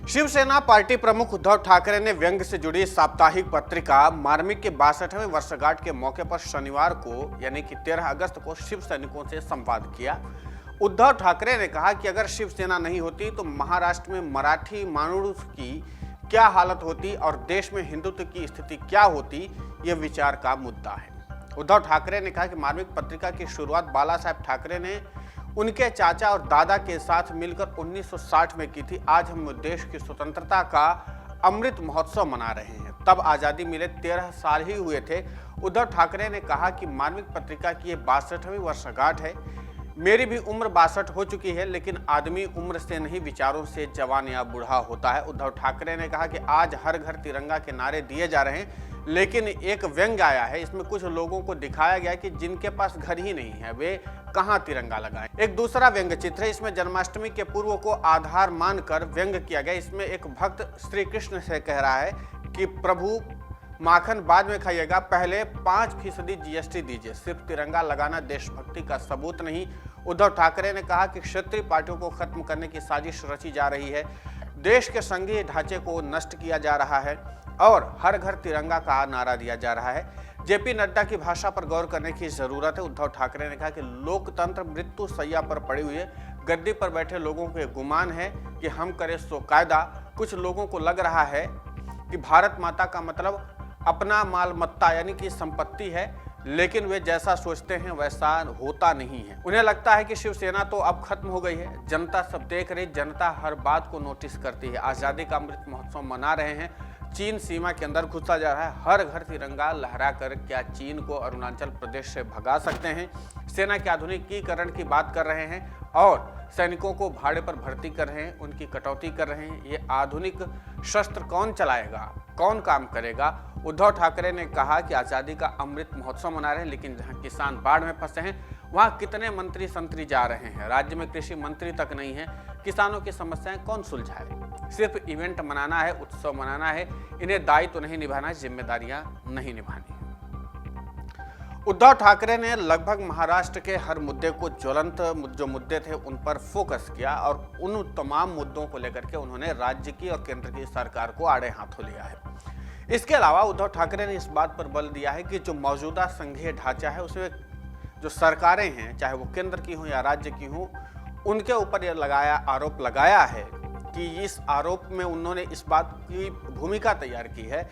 Shiv Sena party प्रमुख उद्धव ठाकरे ने व्यंग्य से जुड़ी साप्ताहिक पत्रिका मार्मिक के 62वें वर्षगांठ के मौके पर शनिवार को यानी कि 13 अगस्त को शिव सैनिकों से संवाद किया। उद्धव ठाकरे ने कहा कि अगर शिवसेना नहीं होती तो महाराष्ट्र में मराठी मानुष की क्या हालत होती और देश में हिंदुत्व की स्थिति क्या होती, ये विचार का मुद्दा है। उद्धव ठाकरे ने कहा कि मार्मिक पत्रिका की शुरुआत बाला साहेब ठाकरे ने उनके चाचा और दादा के साथ मिलकर 1960 में की थी। आज हम देश की स्वतंत्रता का अमृत महोत्सव मना रहे हैं। तब आज़ादी मिले 13 साल ही हुए थे। उद्धव ठाकरे ने कहा कि मार्मिक पत्रिका की ये 62वीं वर्षगांठ है। मेरी भी उम्र 62 हो चुकी है, लेकिन आदमी उम्र से नहीं विचारों से जवान या बूढ़ा होता है। उद्धव ठाकरे ने कहा कि आज हर घर तिरंगा के नारे दिए जा रहे हैं, लेकिन एक व्यंग्य आया है। इसमें कुछ लोगों को दिखाया गया कि जिनके पास घर ही नहीं है वे कहां तिरंगा लगाएं। एक दूसरा व्यंग्य चित्र है। इसमें जन्माष्टमी के पूर्व को आधार मानकर व्यंग्य किया गया। इसमें एक भक्त श्री कृष्ण से कह रहा है कि प्रभु माखन बाद में खाइएगा, पहले 5% GST दीजिए। सिर्फ तिरंगा लगाना देशभक्ति का सबूत नहीं। उद्धव ठाकरे ने कहा कि क्षेत्रीय पार्टियों को खत्म करने की साजिश रची जा रही है, देश के संघीय ढांचे को नष्ट किया जा रहा है और हर घर तिरंगा का नारा दिया जा रहा है। जेपी नड्डा की भाषा पर गौर करने की जरूरत है। उद्धव ठाकरे ने कहा कि लोकतंत्र मृत्यु सैया पर पड़ी हुई है। गद्दी पर बैठे लोगों को गुमान है कि हम करें सो कायदा। कुछ लोगों को लग रहा है कि भारत माता का मतलब अपना माल मत्ता यानी कि संपत्ति है, लेकिन वे जैसा सोचते हैं वैसा होता नहीं है। उन्हें लगता है कि शिवसेना तो अब खत्म हो गई है। जनता सब देख रही, जनता हर बात को नोटिस करती है। आज़ादी का अमृत महोत्सव मना रहे हैं। चीन सीमा के अंदर घुसा जा रहा है। हर घर तिरंगा लहरा कर क्या चीन को अरुणाचल प्रदेश से भगा सकते हैं? सेना के आधुनिकीकरण की बात कर रहे हैं और सैनिकों को भाड़े पर भर्ती कर रहे हैं, उनकी कटौती कर रहे हैं। ये आधुनिक शस्त्र कौन चलाएगा, कौन काम करेगा? उद्धव ठाकरे ने कहा कि आज़ादी का अमृत महोत्सव मना रहे हैं, लेकिन जहां किसान बाढ़ में फंसे हैं वहां कितने मंत्री संतरी जा रहे हैं। राज्य में कृषि मंत्री तक नहीं है। किसानों की समस्याएं कौन सुलझाए? सिर्फ इवेंट मनाना है, उत्सव मनाना है। इन्हें दायित्व नहीं निभाना है, जिम्मेदारियां नहीं निभानी है। उद्धव ठाकरे ने लगभग महाराष्ट्र के हर मुद्दे को ज्वलंत जो मुद्दे थे उन पर फोकस किया और उन तमाम मुद्दों को लेकर के उन्होंने राज्य की और केंद्र की सरकार को आड़े हाथों लिया है। इसके अलावा उद्धव ठाकरे ने इस बात पर बल दिया है कि जो मौजूदा संघीय ढांचा है उसमें जो सरकारें हैं, चाहे वो केंद्र की हों या राज्य की हों, उनके ऊपर यह आरोप लगाया है कि इस आरोप में उन्होंने इस बात की भूमिका तैयार की है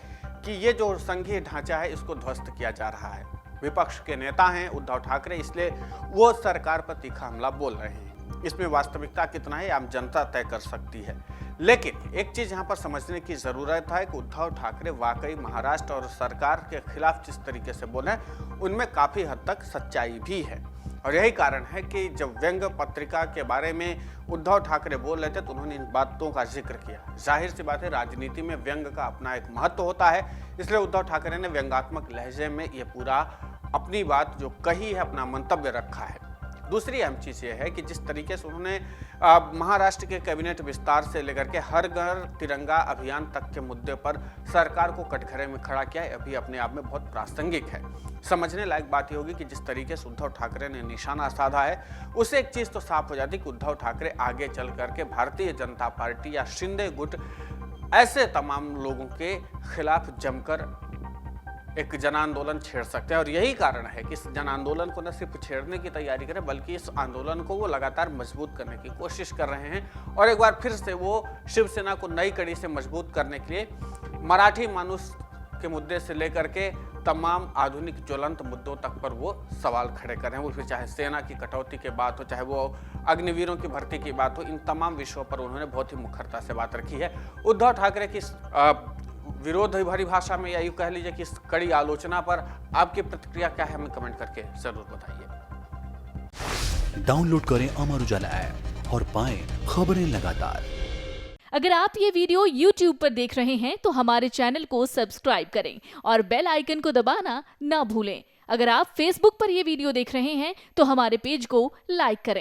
कि ये जो संघीय ढांचा है इसको ध्वस्त किया जा रहा है। विपक्ष के नेता हैं उद्धव ठाकरे, इसलिए वो सरकार पर तीखा हमला बोल रहे हैं। इसमें वास्तविकता कितना है आम जनता तय कर सकती है, लेकिन एक चीज यहाँ पर समझने की जरूरत है कि उद्धव ठाकरे वाकई महाराष्ट्र और सरकार के खिलाफ जिस तरीके से बोले उनमें काफी हद तक सच्चाई भी है। और यही कारण है कि जब व्यंग्य पत्रिका के बारे में उद्धव ठाकरे बोल रहे थे तो उन्होंने इन बातों का जिक्र किया। जाहिर सी बात है, राजनीति में व्यंग्य का अपना एक महत्व होता है, इसलिए उद्धव ठाकरे ने व्यंग्यात्मक लहजे में ये पूरा अपनी बात जो कही है, अपना मंतव्य रखा है। दूसरी अहम चीज़ ये है कि जिस तरीके से उन्होंने महाराष्ट्र के कैबिनेट विस्तार से लेकर के हर घर तिरंगा अभियान तक के मुद्दे पर सरकार को कटघरे में खड़ा किया है, अभी अपने आप में बहुत प्रासंगिक है। समझने लायक बात ये होगी कि जिस तरीके से उद्धव ठाकरे ने निशाना साधा है, उससे एक चीज़ तो साफ हो जाती कि उद्धव ठाकरे आगे चल करके भारतीय जनता पार्टी या शिंदे गुट ऐसे तमाम लोगों के खिलाफ जमकर एक जन आंदोलन छेड़ सकते हैं। और यही कारण है कि इस जन आंदोलन को न सिर्फ छेड़ने की तैयारी करें, बल्कि इस आंदोलन को वो लगातार मजबूत करने की कोशिश कर रहे हैं। और एक बार फिर से वो शिवसेना को नई कड़ी से मजबूत करने के लिए मराठी मानुष के मुद्दे से लेकर के तमाम आधुनिक ज्वलंत मुद्दों तक पर वो सवाल खड़े कर रहे हैं। वो फिर चाहे सेना की कटौती की बात हो, चाहे वो अग्निवीरों की भर्ती की बात हो, इन तमाम विषयों पर उन्होंने बहुत ही मुखरता से बात रखी है। उद्धव ठाकरे की विरोध भरी भाषा में या यूँ कह लीजिए कि इस कड़ी आलोचना पर आपकी प्रतिक्रिया क्या है, हमें कमेंट करके जरूर बताइए। डाउनलोड करें अमर उजाला ऐप और पाएं खबरें लगातार। अगर आप ये वीडियो YouTube पर देख रहे हैं तो हमारे चैनल को सब्सक्राइब करें और बेल आइकन को दबाना ना भूलें। अगर आप Facebook पर ये वीडियो देख रहे हैं तो हमारे पेज को लाइक करें।